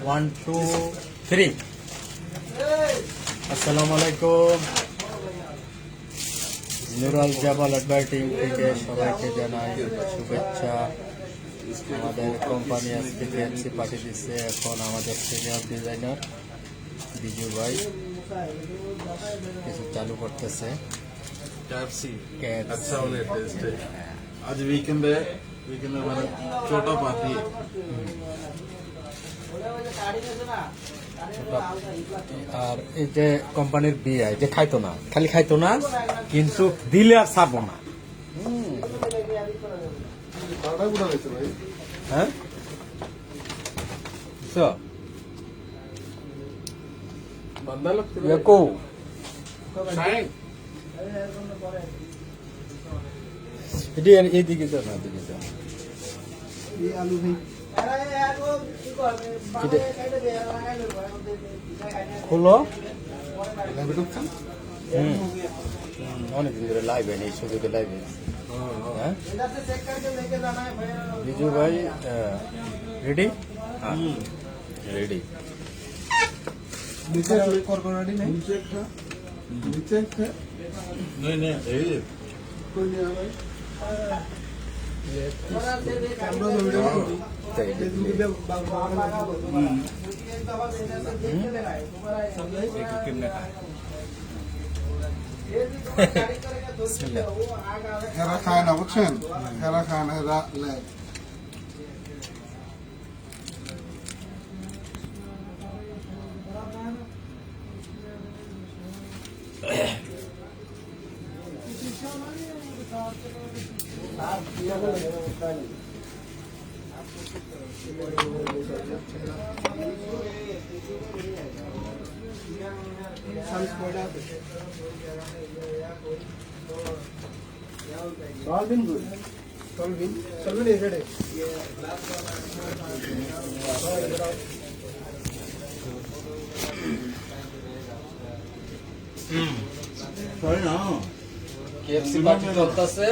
1 2 3 আসসালামু আলাইকুম। নুরাল জামাল অ্যাডভার্টিং থেকে সবাইকে জানাই শুভেচ্ছা। আমাদের কোম্পানি আজকে জিএসসি পাঠিয়ে দিচ্ছে। এখন আমাদের সিনিয়র ডিজাইনার বিজু ভাই কিছু চালু করতেছে। अच्छा वाले टेस्ट है। आज वीकेंड है, वीकेंड में मैंने छोटा पार्टी है। আর এই যে কোম্পানির বিয়ে যে খাইতো না, খালি খাইতো না কিন্তু দিলে আর ছাড়বো না। खाना बुरा वैसे भाई। হ্যাঁ বুঝছো? बंदा लगता है। ইয়াকো शायद এটি এইদিকে যাও না, এদিকে যাও। ये आलू भाई। খুলো। लग रहा है। অনেকদিন ধরে লাইভে নেই, সুযোগে লাইভে। হ্যাঁ বিজু ভাই রেডি? রেডি। नीचे कॉर्नर रेडी नहीं? नीचे है। नहीं नहीं ये कोई नहीं आ भाई। कैमरा तो वीडियो তাই বিসমিল্লাহ। হেরা খায় না বুঝছেন, হেরা খায় না, হেরা লেগ। Solvin is ready. Sorry now. KFC party চলতেছে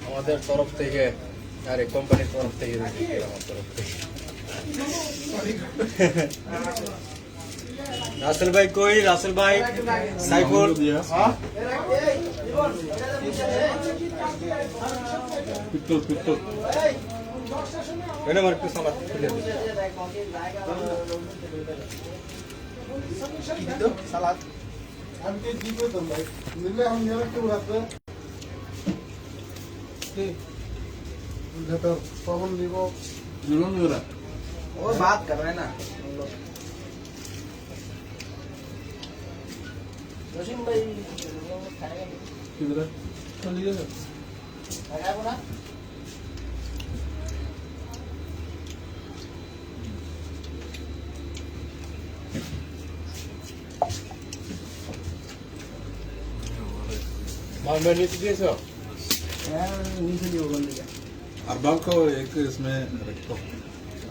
আমাদের তরফ থেকে, আরে কোম্পানির তরফ থেকে, আমার তরফ থেকে। রাসেল ভাই কই? রাসেল ভাই, সাইফুল, पिट्टू এনে আমার একটু সালাদ খুলে দিন। सालाद हम के जी को तुम भाई मिले हम यहाँ क्यों रहते हैं तो पवन लीवो जुलून हो रहा वो बात कर रहे हैं ना जोशिम भाई खाएगा किधर चल लीजिए लगाया ना মামলা নিতে দিয়েছো? नीचे नहीं होगा लिया अरबाब को एक इसमें रखो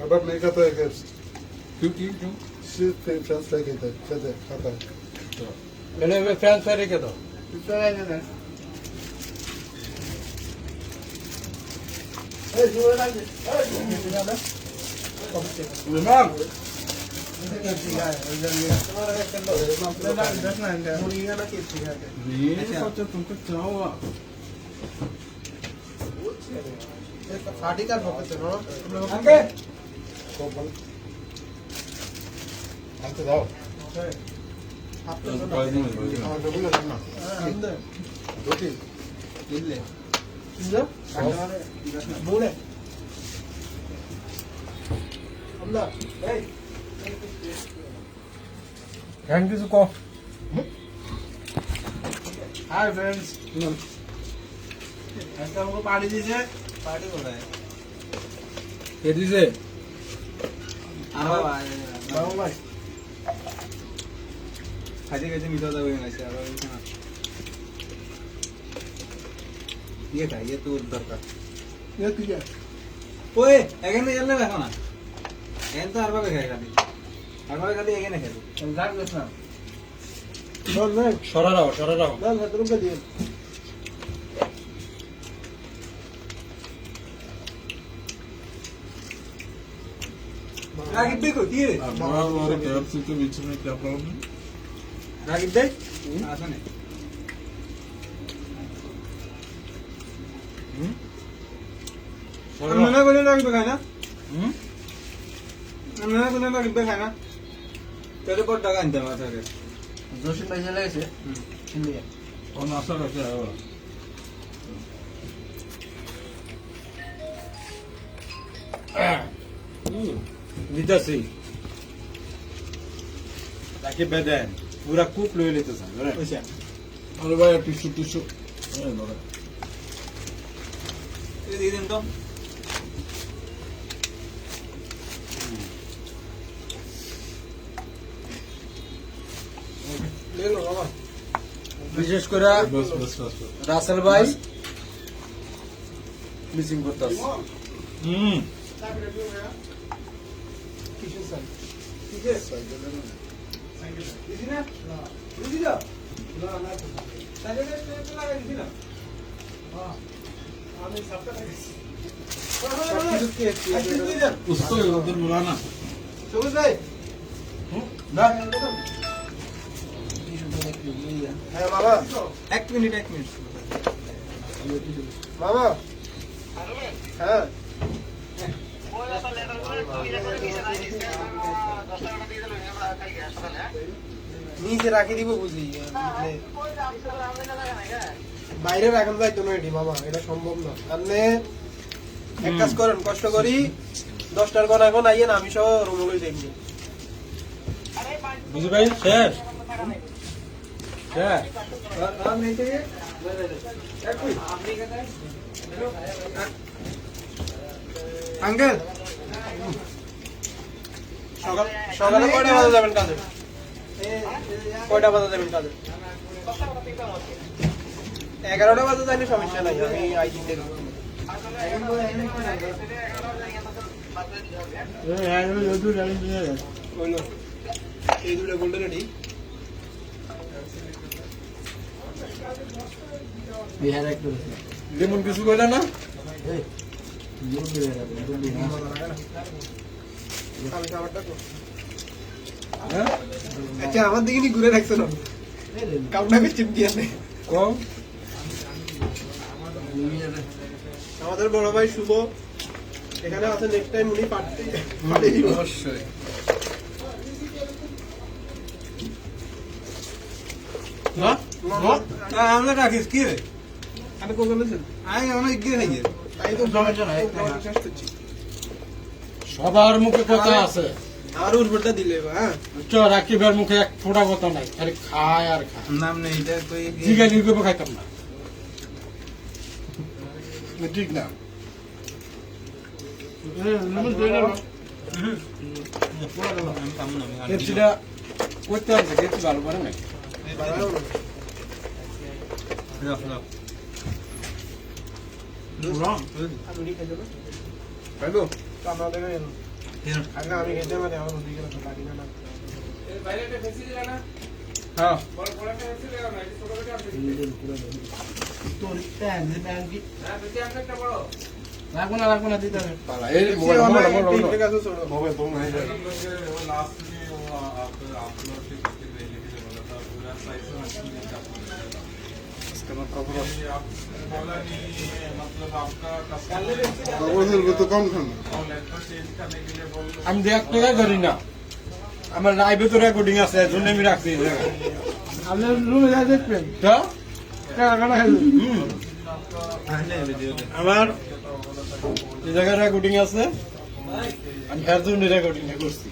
अरबाब नहीं खाता है क्या क्यों सिर्फ फ्रेंच फ्राई कहता है चलते खाता है এনে ফ্রান্স ফ্রাই রেখে দাও। कितना है ना ए जुए लग ए कितना है विमान ये सोचो तुमको क्या हुआ साड़ी का फोकस है आगे अंत जाओ आप तो कोई नहीं हां तो बोलो ना अंदर रोटी ले बोले अंदर ए থ্যাংক ইউ কো। हाय फ्रेंड्स ऐसा हमको पार्टी दीजिए पार्टी हो रहा है কে দিছে? बाबू भाई खाते खाते मीठा था वही ऐसे ये था ये तो उधर का ये ठीक है ओए এখানে চললে দেখো না এখানে তো আরবা খাই খালি আরবা খালি এখানে খাই যাক দেখ না সরারাও সরারাও। না না তোকে দিয়ে রাকিব দেখো কি রে अखबार और KFC के बीच में क्या प्रॉब्लम है? রাকিব দেখ আসনে আমরা বলে রাকিব খায় না আমরা বলে রাকিব খায় না তেরে কত টাকা আনতে মাথারে জসিম ভাই চলে গেছে ইন্ডিয়া और नाश्ता करके आया हुआ দিতাছি রাকিব বেদেন পুরা কুপ লই লইতেছ বুঝছেন अरे भाई टिश्यू टिश्यू এই দিয়ে দেন তো লেলো বাবা বিশেষ করে बस बस बस রাসেল ভাই মিসিং করতেছে उसको उधर बुलाना এক মিনিট বাবা হ্যাঁ নিচে রাখি দিব বুঝি বাইরে রাখানো যাইতো না এটি মামা এটা সম্ভব না আপনি এক কাজ করেন কষ্ট করি 10টার কোন এখন আইয়েন আমি সহ রুমে দেখবো বুঝু ভাই শেষ শেষ আঙ্কেল সকালে কয়টা বাজে যাবেন কাজে কয়টা বাজে যাবেন কাজে 11টা বাজে যাইলে সমস্যা নাই আমি আইডি দেব এই দুটো গোল্ডেন রেডি বিহার একটু লেমন কিছু কইলা না আমি খাবারটা তো হ্যাঁ আচ্ছা আমার দিকে নি ঘুরে রাখছো না কাউন্টাকে চিপ দিয়ে নেই কম আমাদের বড় ভাই শুভ এখানে আছে নেক্সট টাইম উনি পার্টি দিব অবশ্যই আমরা রাখিস কি রে আমি কোন বলেছেন আমি অনেক গিয়ে খাইয়ে তাই তো সমস্যা নাই। শেষ করছি সবার মুখে কথা আছে আর উর্বরটা দিলে হ্যাঁ রাকিবের মুখে এক ফোঁটা কথা নাই খালি খায় আর খায় নাম নেই এটা তো জিগা নির্গবে খাইতাম না ঠিক না কেপসিটা করতে হবে কেপসি ভালো করে না আমি খাই দেবো খাইবো তো আমরা দেখে এলাম আগে আমি খেতে পারি আমার ওদিকে তো পারি না হ্যাঁ লাগবো না দিতে হবে ঠিক আছে ছোড়ো तो कम खाना আমি দেখ টাকা করি না আমার লাইভে তো রেকর্ডিং আছে এর জন্য আমি রাখছি আপনার রুমে যা দেখবেন তো আমার এই জায়গায় রেকর্ডিং আছে আমি এর জন্য রেকর্ডিং করছি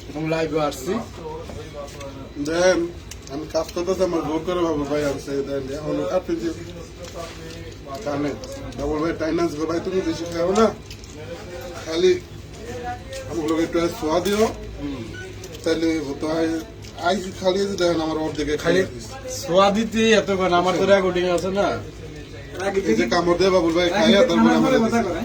এবং লাইভে আসছি দেন আমি কাজ করতেছি আমার জোর করে বাবুল ভাই আসছে দেন এখন আপনি যে কানে বাবুল ভাই টাইনান্স গো ভাই তুমি বেশি খাও না খালি हम लोग একটু সোয়া দিও তাহলে তো আইজ খালি যে দেখেন আমার অর্ধেকে খালি খালি সোয়া দিতে এতক্ষণ আমার তো রেকর্ডিং আছে না এই যে কামড় দিয়ে বাবুল ভাই খাইয়া তারপরে আমার কথা করে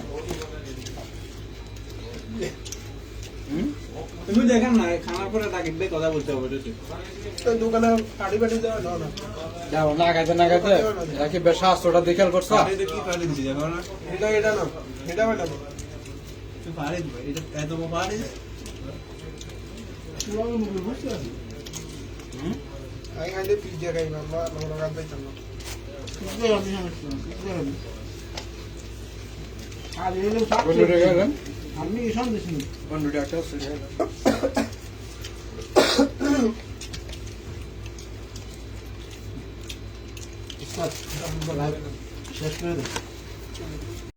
তুমি দেখেন না খানার পরে রাকিব ভাই কথা বলতে হবে দোকানে পার্টি পার্টি দেওয়া দাও না যাও না খাইতে রাখি বেশ স্বাস্থ্যটা দেখাল করছ কি পারি দিছি দেখো না এটা না এটা বেটা তুই পারি এটা এত পারি আমি খাইলে পিজ্জা খাই মামা আমরা কাজ পাইতাম না আমি সন্দেশ নি শেষ করে দেয়